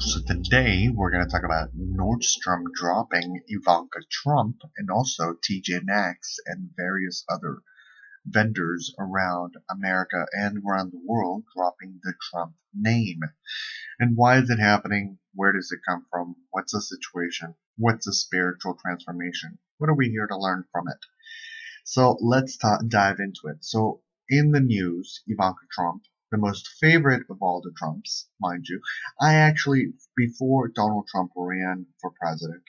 So today we're going to talk about Nordstrom dropping Ivanka Trump and also TJ Maxx and various other vendors around America and around the world dropping the Trump name. And why is it happening? Where does it come from? What's the situation? What's the spiritual transformation? What are we here to learn from it? So let's dive into it. So in the news, Ivanka Trump, the most favorite of all the Trumps, mind you, I actually, before Donald Trump ran for president,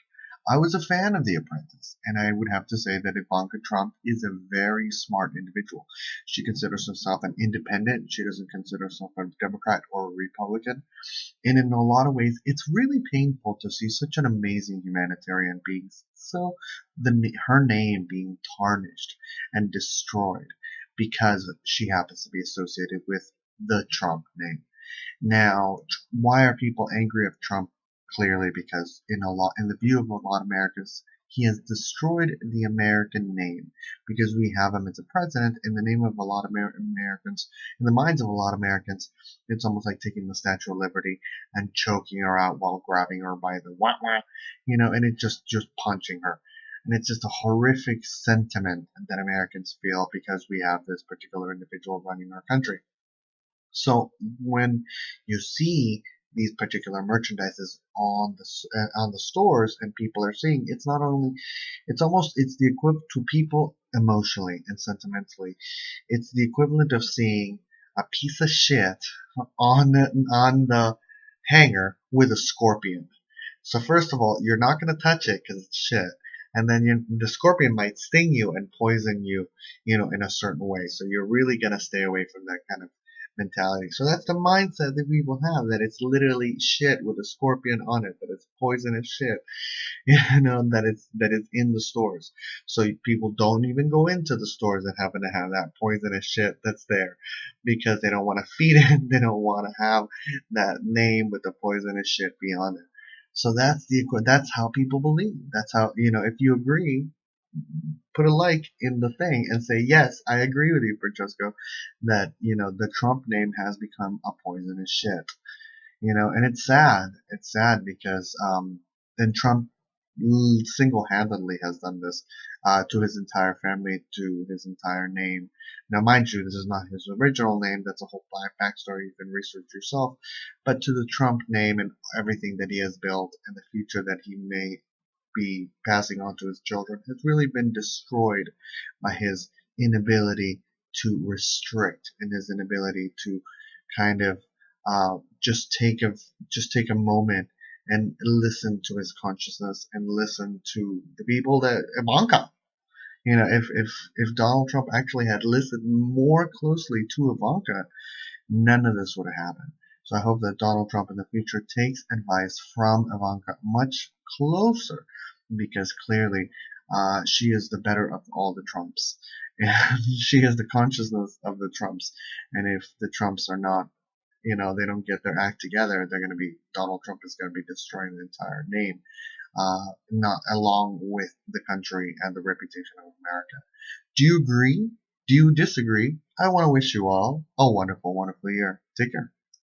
I was a fan of The Apprentice, and I would have to say that Ivanka Trump is a very smart individual. She considers herself an independent. She doesn't consider herself a Democrat or a Republican. And in a lot of ways, it's really painful to see such an amazing humanitarian being her name being tarnished and destroyed because she happens to be associated with the Trump name. Now, why are people angry at Trump? Clearly, because in the view of a lot of Americans, he has destroyed the American name because we have him as a president in the name of a lot of Americans, in the minds of a lot of Americans. It's almost like taking the Statue of Liberty and choking her out while grabbing her by the wah, and it just punching her. And it's just a horrific sentiment that Americans feel because we have this particular individual running our country. So when you see these particular merchandises on the stores and people are seeing, it's not only, it's the equivalent to people emotionally and sentimentally. It's the equivalent of seeing a piece of shit on the hanger with a scorpion. So first of all, you're not going to touch it because it's shit. And then the scorpion might sting you and poison you, in a certain way. So you're really going to stay away from that kind of mentality. So that's the mindset that people have, that it's literally shit with a scorpion on it, that it's poisonous shit, that is in the stores. So people don't even go into the stores that happen to have that poisonous shit that's there because they don't want to feed it. They don't want to have that name with the poisonous shit be on it. So that's how people believe. That's how, if you agree, put a like in the thing and say, yes, I agree with you, Francesco, that, the Trump name has become a poisonous shit. And it's sad. It's sad because, then Trump single-handedly has done this, to his entire family, to his entire name. Now, mind you, this is not his original name. That's a whole backstory you can research yourself. But to the Trump name and everything that he has built and the future that he may be passing on to his children has really been destroyed by his inability to restrict and his inability to kind of just take a moment and listen to his consciousness and listen to the people that Ivanka. If Donald Trump actually had listened more closely to Ivanka, none of this would have happened. So I hope that Donald Trump in the future takes advice from Ivanka much closer, because clearly she is the better of all the Trumps. And she has the consciousness of the Trumps. And if the Trumps are not, they don't get their act together, Donald Trump is going to be destroying the entire name, not along with the country and the reputation of America. Do you agree? Do you disagree? I want to wish you all a wonderful, wonderful year. Take care.